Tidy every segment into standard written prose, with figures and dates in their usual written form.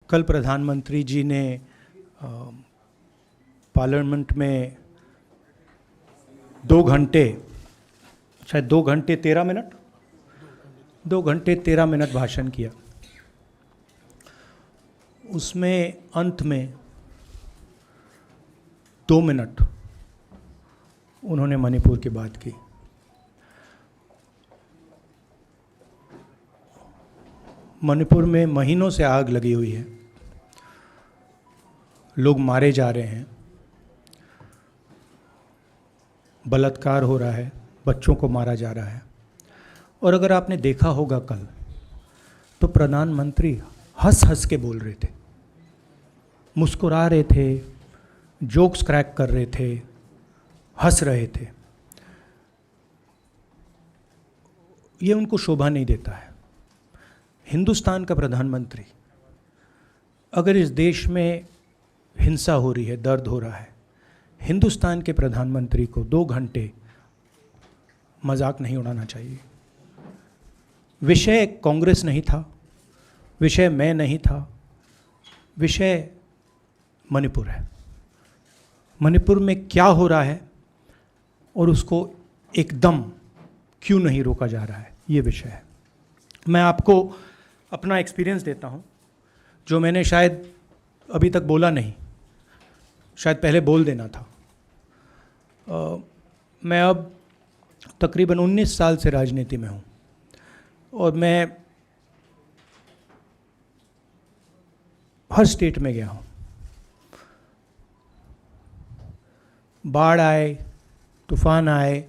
कल प्रधानमंत्री जी ने पार्लियामेंट में 2 घंटे, शायद 2 घंटे 13 मिनट, 2 घंटे 13 मिनट भाषण किया। उसमें अंत में 2 मिनट उन्होंने मणिपुर की बात की। मणिपुर में महीनों से आग लगी हुई है, लोग मारे जा रहे हैं, बलात्कार हो रहा है, बच्चों को मारा जा रहा है। और अगर आपने देखा होगा कल, तो प्रधानमंत्री हंस हंस के बोल रहे थे, मुस्कुरा रहे थे, जोक्स क्रैक कर रहे थे, हंस रहे थे। ये उनको शोभा नहीं देता है। हिंदुस्तान का प्रधानमंत्री, अगर इस देश में हिंसा हो रही है, दर्द हो रहा है, हिंदुस्तान के प्रधानमंत्री को 2 घंटे मजाक नहीं उड़ाना चाहिए। विषय कांग्रेस नहीं था, विषय मैं नहीं था, विषय मणिपुर है। मणिपुर में क्या हो रहा है और उसको एकदम क्यों नहीं रोका जा रहा है, ये विषय है। मैं आपको अपना एक्सपीरियंस देता हूँ, जो मैंने शायद अभी तक बोला नहीं, शायद पहले बोल देना था। मैं अब तकरीबन 19 साल से राजनीति में हूँ और मैं हर स्टेट में गया हूँ। बाढ़ आए, तूफान आए,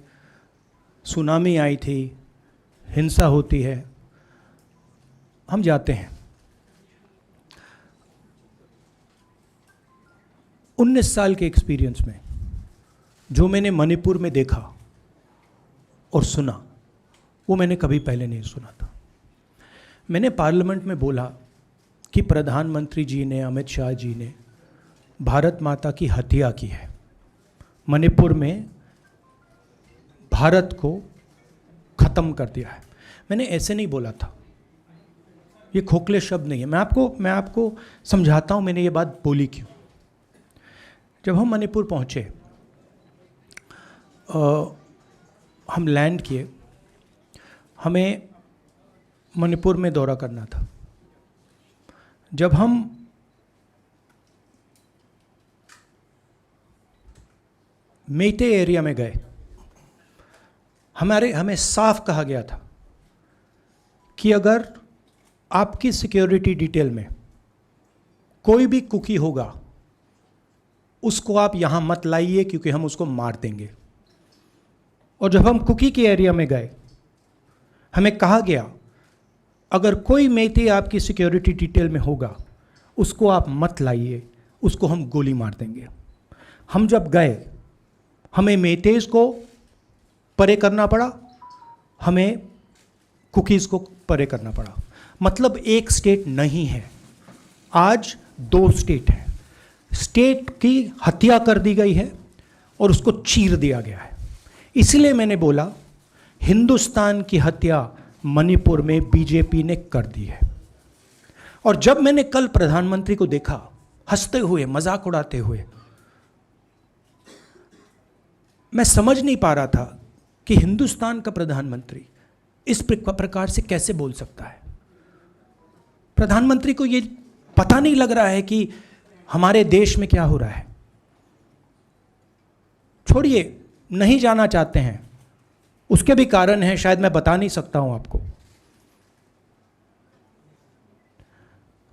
सुनामी आई थी, हिंसा होती है, हम जाते हैं। 19 साल के एक्सपीरियंस में जो मैंने मणिपुर में देखा और सुना, वो मैंने कभी पहले नहीं सुना था। मैंने पार्लियामेंट में बोला कि प्रधानमंत्री जी ने, अमित शाह जी ने भारत माता की हत्या की है, मणिपुर में भारत को ख़त्म कर दिया है। मैंने ऐसे नहीं बोला था, ये खोखले शब्द नहीं है। मैं आपको समझाता हूँ मैंने ये बात बोली क्यों। जब हम मणिपुर पहुँचे, हम लैंड किए, हमें मणिपुर में दौरा करना था। जब हम मेटे एरिया में गए, हमें साफ कहा गया था कि अगर आपकी सिक्योरिटी डिटेल में कोई भी कुकी होगा, उसको आप यहाँ मत लाइए क्योंकि हम उसको मार देंगे। और जब हम कुकी के एरिया में गए, हमें कहा गया अगर कोई मेते आपकी सिक्योरिटी डिटेल में होगा, उसको आप मत लाइए, उसको हम गोली मार देंगे। हम जब गए, हमें मेतेज को परे करना पड़ा, हमें कुकीज़ को परे करना पड़ा। मतलब एक स्टेट नहीं है, आज 2 स्टेट हैं। स्टेट की हत्या कर दी गई है और उसको चीर दिया गया है। इसलिए मैंने बोला हिंदुस्तान की हत्या मणिपुर में बीजेपी ने कर दी है। और जब मैंने कल प्रधानमंत्री को देखा हंसते हुए, मजाक उड़ाते हुए, मैं समझ नहीं पा रहा था कि हिंदुस्तान का प्रधानमंत्री इस प्रकार से कैसे बोल सकता है। प्रधानमंत्री को ये पता नहीं लग रहा है कि हमारे देश में क्या हो रहा है। छोड़िए, नहीं जाना चाहते हैं, उसके भी कारण हैं, शायद मैं बता नहीं सकता हूं आपको,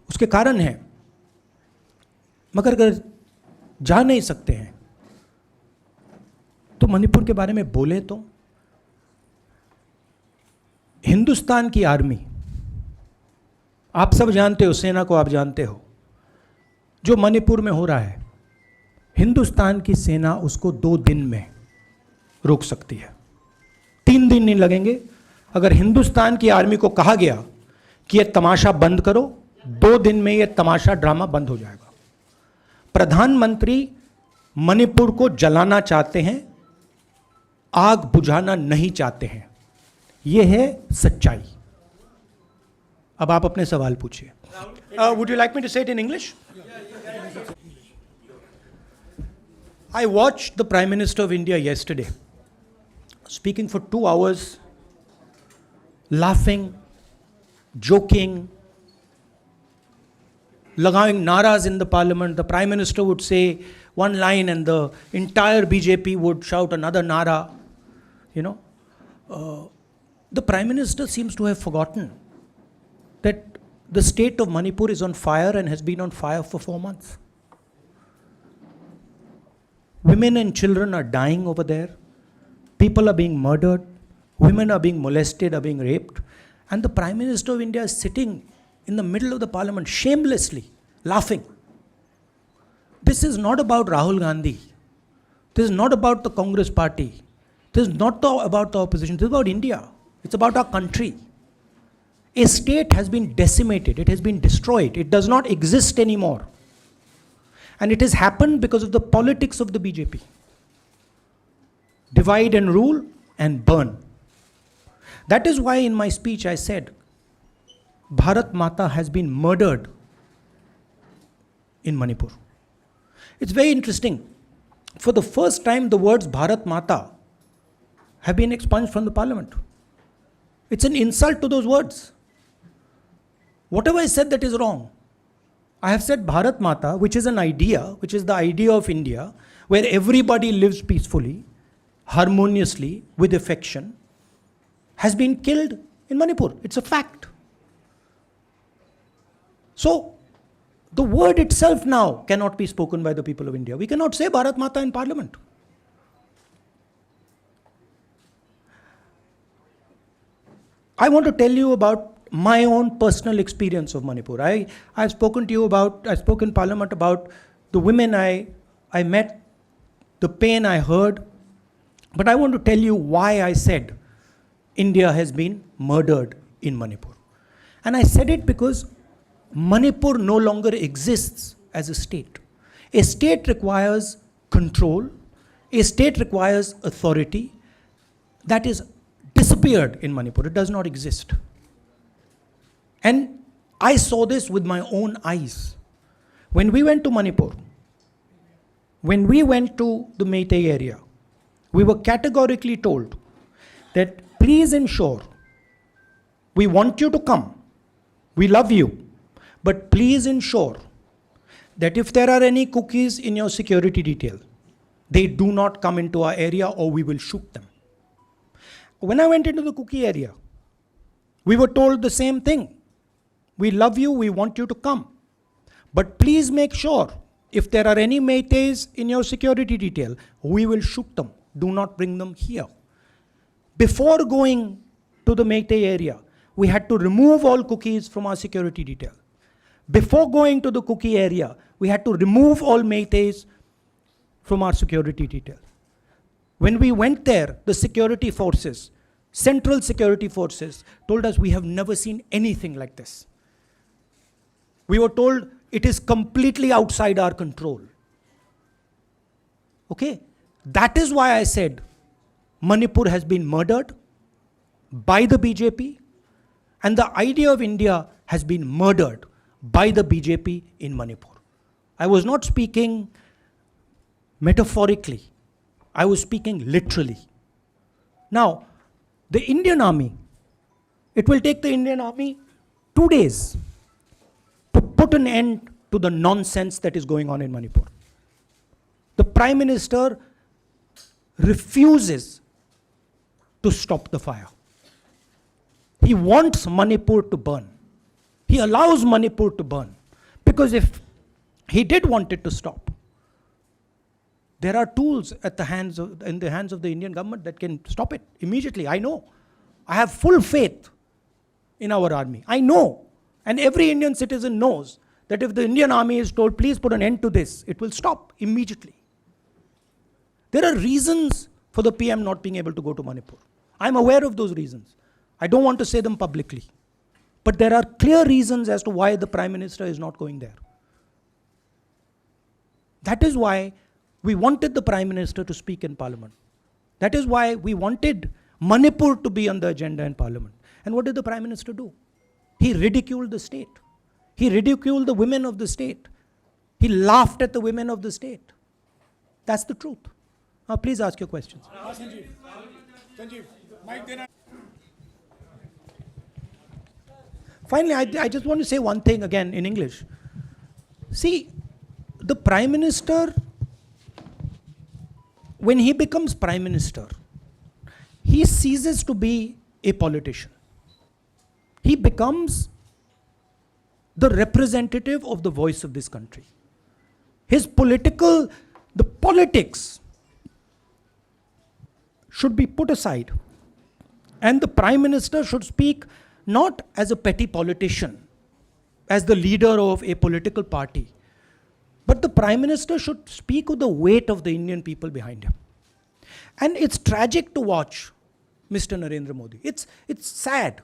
उसके कारण हैं। मगर अगर जा नहीं सकते हैं तो मणिपुर के बारे में बोले तो। हिंदुस्तान की आर्मी, आप सब जानते हो, सेना को आप जानते हो, जो मणिपुर में हो रहा है, हिंदुस्तान की सेना उसको 2 दिन में रोक सकती है। 3 दिन नहीं लगेंगे। अगर हिंदुस्तान की आर्मी को कहा गया कि यह तमाशा बंद करो, 2 दिन में यह तमाशा, ड्रामा बंद हो जाएगा। प्रधानमंत्री मणिपुर को जलाना चाहते हैं, आग बुझाना नहीं चाहते हैं। यह है सच्चाई। अब आप अपने सवाल पूछिए. Would you like me to say it in English? I watched the Prime Minister of India yesterday speaking for 2 hours, laughing, joking, लगाएंगे naras in the parliament. The Prime Minister would say one line and the entire BJP would shout another nara. The Prime Minister seems to have forgotten that the state of Manipur is on fire and has been on fire for 4 months. Women and children are dying over there. People are being murdered. Women are being molested, are being raped. And the Prime Minister of India is sitting in the middle of the parliament, shamelessly laughing. This is not about Rahul Gandhi. This is not about the Congress party. This is not about the opposition. This is about India. It's about our country. A state has been decimated. It has been destroyed. It does not exist anymore. And it has happened because of the politics of the BJP. Divide and rule and burn. That is why in my speech I said, Bharat Mata has been murdered in Manipur. It's very interesting. For the first time, the words Bharat Mata have been expunged from the parliament. It's an insult to those words. Whatever I said that is wrong. I have said Bharat Mata, which is an idea, which is the idea of India, where everybody lives peacefully, harmoniously, with affection, has been killed in Manipur. It's a fact. So, the word itself now cannot be spoken by the people of India. We cannot say Bharat Mata in parliament. I want to tell you about my own personal experience of Manipur. I've spoken to you about, I spoke in parliament about the women I met, the pain I heard, but I want to tell you why I said India has been murdered in Manipur. And I said it because Manipur no longer exists as a state. A state requires control, a state requires authority. That is disappeared in Manipur. It does not exist. And I saw this with my own eyes. When we went to Manipur, when we went to the Meitei area, we were categorically told that please ensure, we want you to come, we love you, but please ensure that if there are any cookies in your security detail, they do not come into our area or we will shoot them. When I went into the cookie area, we were told the same thing. We love you, we want you to come. But please make sure, if there are any Meiteis in your security detail, we will shoot them. Do not bring them here. Before going to the Meitei area, we had to remove all cookies from our security detail. Before going to the cookie area, we had to remove all Meiteis from our security detail. When we went there, the security forces, central security forces, told us we have never seen anything like this. We were told it is completely outside our control. Okay? That is why I said Manipur has been murdered by the BJP and the idea of India has been murdered by the BJP in Manipur. I was not speaking metaphorically. I was speaking literally. Now, the Indian army, it will take the Indian army 2 days to put an end to the nonsense that is going on in Manipur. The Prime Minister refuses to stop the fire. He wants Manipur to burn. He allows Manipur to burn. Because if he did want it to stop, there are tools in the hands of the Indian government that can stop it immediately. I know. I have full faith in our army. I know. And every Indian citizen knows that if the Indian army is told, please put an end to this, it will stop immediately. There are reasons for the PM not being able to go to Manipur. I'm aware of those reasons. I don't want to say them publicly. But there are clear reasons as to why the Prime Minister is not going there. That is why we wanted the Prime Minister to speak in Parliament. That is why we wanted Manipur to be on the agenda in Parliament. And what did the Prime Minister do? He ridiculed the state. He ridiculed the women of the state. He laughed at the women of the state. That's the truth. Now, please ask your questions. Finally, I just want to say one thing again in English. See, the Prime Minister, when he becomes Prime Minister, he ceases to be a politician. He becomes the representative of the voice of this country. The politics should be put aside, and the Prime Minister should speak not as a petty politician, as the leader of a political party, but the Prime Minister should speak with the weight of the Indian people behind him. And it's tragic to watch Mr. Narendra Modi. It's sad,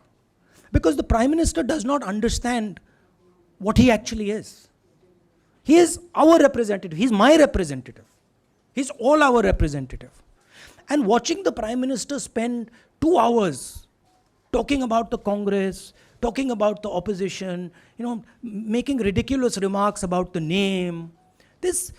because the Prime Minister does not understand what he actually is. He is our representative. He's my representative. He's all our representative. And watching the Prime Minister spend 2 hours talking about the Congress, talking about the opposition, making ridiculous remarks about the name, this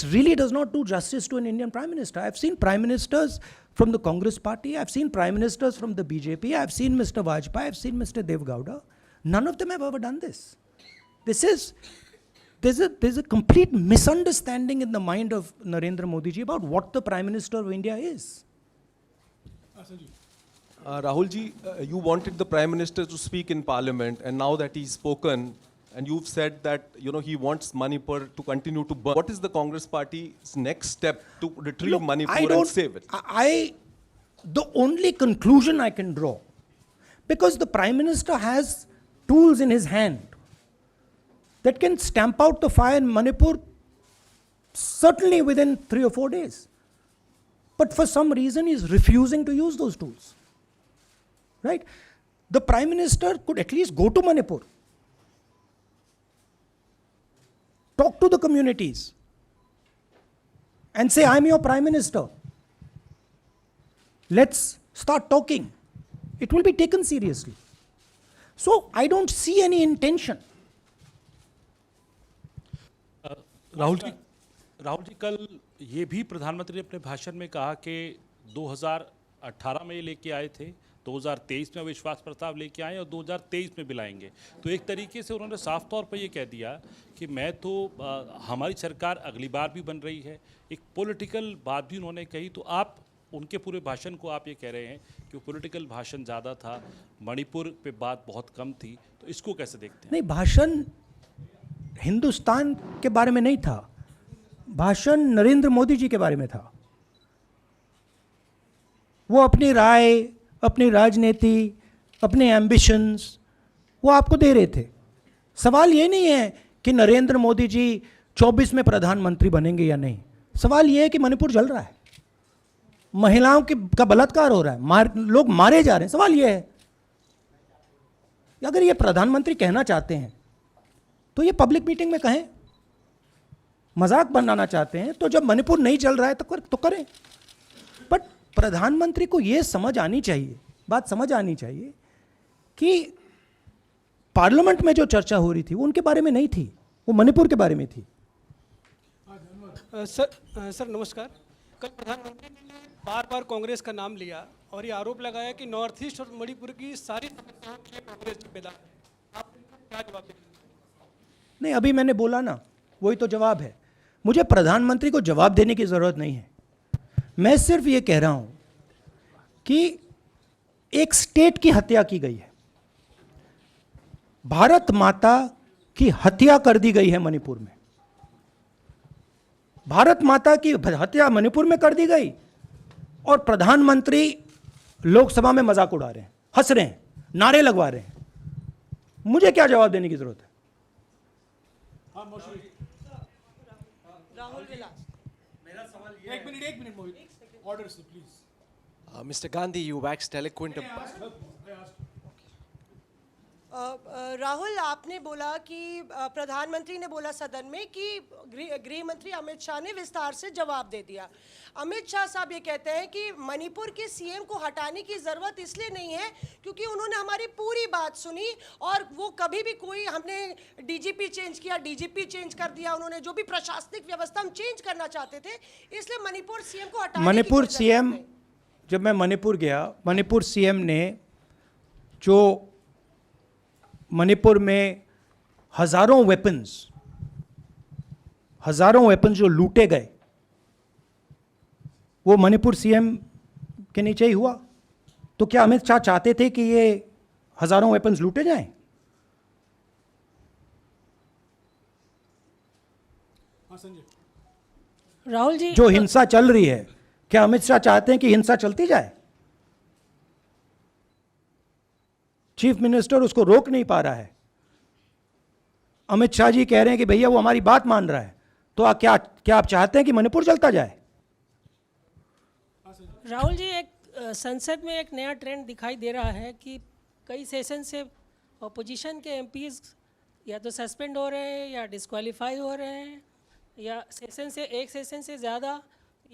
really does not do justice to an Indian Prime Minister. I've seen Prime Ministers from the Congress party, I've seen Prime Ministers from the BJP, I've seen Mr. Vajpayee, I've seen Mr. Dev Gowda. None of them have ever done this. There's a complete misunderstanding in the mind of Narendra Modi ji about what the Prime Minister of India is. Rahul ji, you wanted the Prime Minister to speak in Parliament, and now that he's spoken, and you've said that he wants Manipur to continue to burn. What is the Congress Party's next step to retrieve Manipur and save it? The only conclusion I can draw, because the Prime Minister has tools in his hand that can stamp out the fire in Manipur certainly within 3 or 4 days. But for some reason, he's refusing to use those tools. Right? The Prime Minister could at least go to Manipur, talk to the communities, and say, I'm your Prime Minister. Let's start talking. It will be taken seriously. So I don't see any intention. Rahul ji कल ये भी प्रधानमंत्री ने अपने भाषण में कहा कि 2018 में ये लेके आए थे, 2023 में विश्वास प्रस्ताव लेके आए और 2023 में भी लाएंगे। तो एक तरीके से उन्होंने साफ तौर पर ये कह दिया कि हमारी सरकार अगली बार भी बन रही है। एक पॉलिटिकल बात भी उन्होंने कही। तो आप उनके पूरे भाषण को आप ये कह रहे हैं कि पॉलिटिकल भाषण ज़्यादा था, मणिपुर पे बात बहुत कम थी, तो इसको कैसे देखते हैं? नहीं, भाषण हिंदुस्तान के बारे में नहीं था, भाषण नरेंद्र मोदी जी के बारे में था। वो अपनी राय, अपनी राजनीति, अपने एम्बिशंस वो आपको दे रहे थे। सवाल ये नहीं है कि नरेंद्र मोदी जी 24 में प्रधानमंत्री बनेंगे या नहीं। सवाल ये है कि मणिपुर जल रहा है, महिलाओं का बलात्कार हो रहा है, लोग मारे जा रहे हैं। सवाल ये है, अगर ये प्रधानमंत्री कहना चाहते हैं तो ये पब्लिक मीटिंग में कहें। मजाक बनाना चाहते हैं तो जब मणिपुर नहीं चल रहा है तो करें। बट प्रधानमंत्री को ये समझ आनी चाहिए, बात समझ आनी चाहिए कि पार्लियामेंट में जो चर्चा हो रही थी वो उनके बारे में नहीं थी, वो मणिपुर के बारे में थी। सर नमस्कार। कल प्रधानमंत्री ने बार बार कांग्रेस का नाम लिया और ये आरोप लगाया कि नॉर्थ ईस्ट और मणिपुर की सारी समस्याओं के कांग्रेस जिम्मेदार है। आप क्या जवाब देंगे? नहीं, अभी मैंने बोला ना, वही तो जवाब है। मुझे प्रधानमंत्री को जवाब देने की ज़रूरत नहीं है। मैं सिर्फ ये कह रहा हूं कि एक स्टेट की हत्या की गई है, भारत माता की हत्या कर दी गई है मणिपुर में। भारत माता की हत्या मणिपुर में कर दी गई और प्रधानमंत्री लोकसभा में मजाक उड़ा रहे हैं, हंस रहे हैं, नारे लगवा रहे हैं। मुझे क्या जवाब देने की जरूरत है? राहुल मेरा सवाल ये है। एक मिनट मोहित, ऑर्डर से please. Mr. Gandhi, you waxed eloquent. Rahul, आपने बोला कि प्रधानमंत्री ने बोला सदन में कि गृह मंत्री अमित शाह ने विस्तार से जवाब दे दिया। अमित शाह साहब ये कहते हैं कि मणिपुर के सीएम को हटाने की ज़रूरत इसलिए नहीं है क्योंकि उन्होंने हमारी पूरी बात सुनी और वो कभी भी कोई हमने डीजीपी चेंज किया, डीजीपी चेंज कर दिया, उन्होंने जो भी प्रशासनिक व्यवस्था हम चेंज करना चाहते थे, इसलिए मणिपुर सीएम को हटाने मणिपुर की सीएम, जब मैं मणिपुर गया, मणिपुर सीएम ने जो मणिपुर में हजारों वेपन्स जो लूटे गए, वो मणिपुर सीएम के नीचे ही हुआ। तो क्या अमित शाह चाहते थे कि ये हजारों वेपन्स लूटे जाएं? राहुल जी, जो हिंसा चल रही है, क्या अमित शाह चाहते हैं कि हिंसा चलती जाए? चीफ मिनिस्टर उसको रोक नहीं पा रहा है। अमित शाह जी कह रहे हैं कि भैया वो हमारी बात मान रहा है, तो क्या आप चाहते हैं कि मणिपुर चलता जाए? राहुल जी, एक संसद में एक नया ट्रेंड दिखाई दे रहा है कि कई सेशन से अपोजिशन के एमपीज या तो सस्पेंड हो रहे हैं या डिस्क्वालीफाई हो रहे हैं, या एक सेशन से ज़्यादा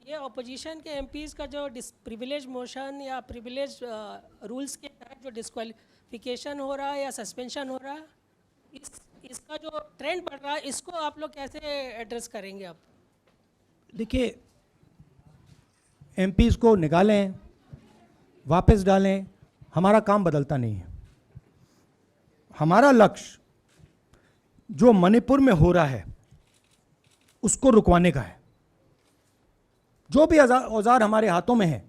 ये अपोजिशन के एमपीज का जो प्रिविलेज मोशन या प्रिविलेज रूल्स के तहत जो डिस्क्वालिफिकेशन हो रहा है या सस्पेंशन हो रहा है, इसका जो ट्रेंड बढ़ रहा है, इसको आप लोग कैसे एड्रेस करेंगे? आप देखिए, एमपीज को निकालें, वापस डालें, हमारा काम बदलता नहीं है। हमारा लक्ष्य जो मणिपुर में हो रहा है उसको रुकवाने का है। जो भी औजार हमारे हाथों में है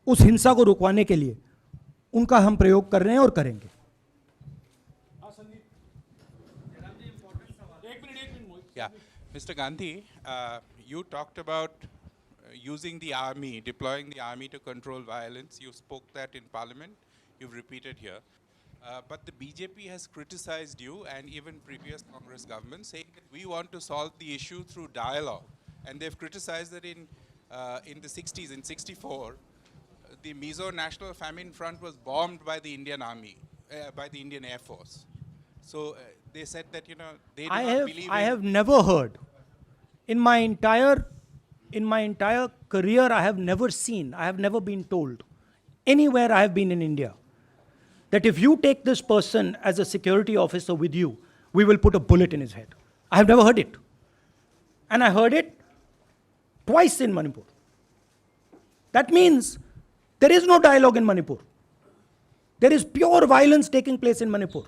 उस हिंसा को रुकवाने के लिए उनका हम प्रयोग कर रहे हैं और करेंगे। Yeah, Mr. Gandhi, you talked about using the army, deploying the army to control violence. You spoke that in Parliament. You've repeated here. But the BJP has criticized you and even previous Congress governments, saying that we want to solve the issue through dialogue. And they've criticized that in the 60s, in 64, the Mizo National Famine Front was bombed by the Indian Army, by the Indian Air Force. So they said that, you know, they do not believe I have never heard in my entire career, I have never been told anywhere I have been in India that if you take this person as a security officer with you, we will put a bullet in his head. I have never heard it. And I heard it twice in Manipur. That means there is no dialogue in Manipur. There is pure violence taking place in Manipur.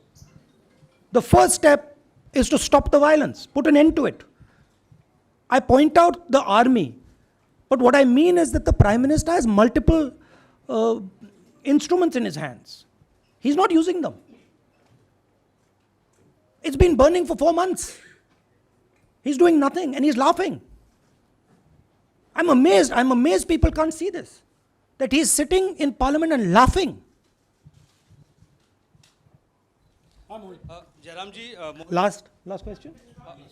The first step is to stop the violence, put an end to it. I point out the army, but what I mean is that the Prime Minister has multiple instruments in his hands. He's not using them. It's been burning for 4 months. He's doing nothing and he's laughing. I'm amazed people can't see this, that he's sitting in Parliament and laughing. Jairam ji, Last question.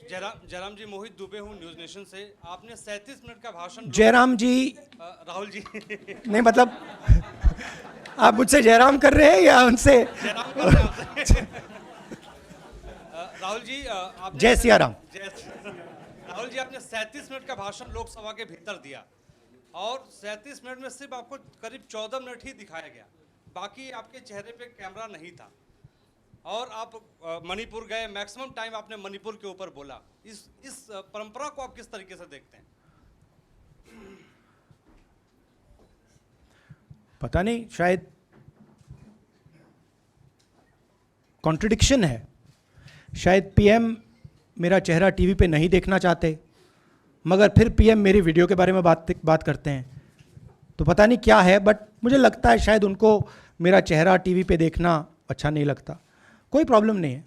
Jairam जी, मोहित दुबे हूँ news nation से। आपने 37 minute का भाषण जयराम जी राहुल जी नहीं, मतलब आप मुझसे जयराम कर रहे हैं या उनसे जयराम कर रहे हैं आपसे। राहुल जी, आपने जय सिया राम। राहुल जी, आपने 37 मिनट का भाषण लोकसभा के भीतर दिया और 37 मिनट में सिर्फ आपको करीब 14 मिनट ही दिखाया गया, बाकी आपके चेहरे पे कैमरा नहीं था और आप मणिपुर गए, मैक्सिमम टाइम आपने मणिपुर के ऊपर बोला। इस परंपरा को आप किस तरीके से देखते हैं? पता नहीं, शायद कॉन्ट्रडिक्शन है। शायद पीएम मेरा चेहरा टीवी पे नहीं देखना चाहते, मगर फिर पीएम मेरी वीडियो के बारे में बात करते हैं, तो पता नहीं क्या है, बट मुझे लगता है शायद उनको मेरा चेहरा टीवी पे देखना अच्छा नहीं लगता। कोई प्रॉब्लम नहीं है।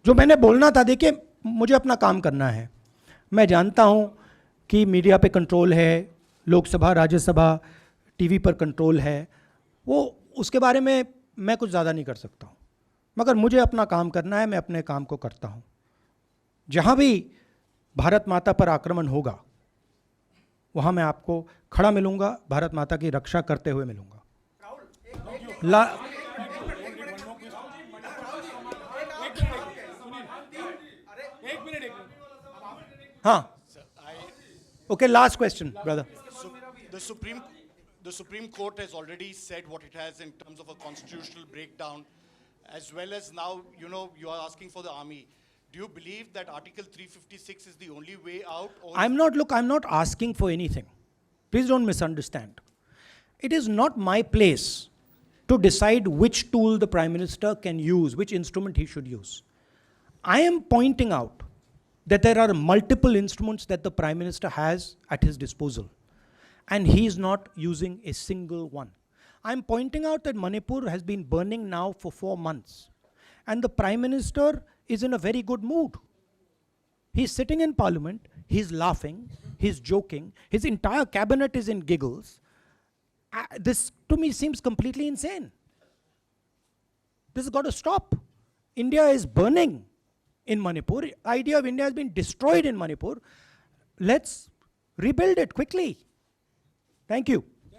जो मैंने बोलना था, देखिए मुझे अपना काम करना है। मैं जानता हूँ कि मीडिया पे कंट्रोल है, लोकसभा राज्यसभा टीवी पर कंट्रोल है, वो उसके बारे में मैं कुछ ज़्यादा नहीं कर सकता हूँ, मगर मुझे अपना काम करना है, मैं अपने काम को करता हूँ। जहाँ भी भारत माता पर आक्रमण होगा वहाँ मैं आपको खड़ा मिलूँगा, भारत माता की रक्षा करते हुए मिलूँगा। हाँ. Okay, last question, brother. The Supreme Court has already said what it has in terms of a constitutional breakdown, as well as now, you are asking for the army. Do you believe that Article 356 is the only way out? Or I'm not asking for anything. Please don't misunderstand. It is not my place to decide which tool the Prime Minister can use, which instrument he should use. I am pointing out that there are multiple instruments that the Prime Minister has at his disposal, and he is not using a single one. I'm pointing out that Manipur has been burning now for 4 months, and the Prime Minister is in a very good mood. He's sitting in Parliament, he's laughing, he's joking, his entire cabinet is in giggles. This to me seems completely insane. This has got to stop. India is burning in Manipur. The idea of India has been destroyed in Manipur. Let's rebuild it quickly. Thank you.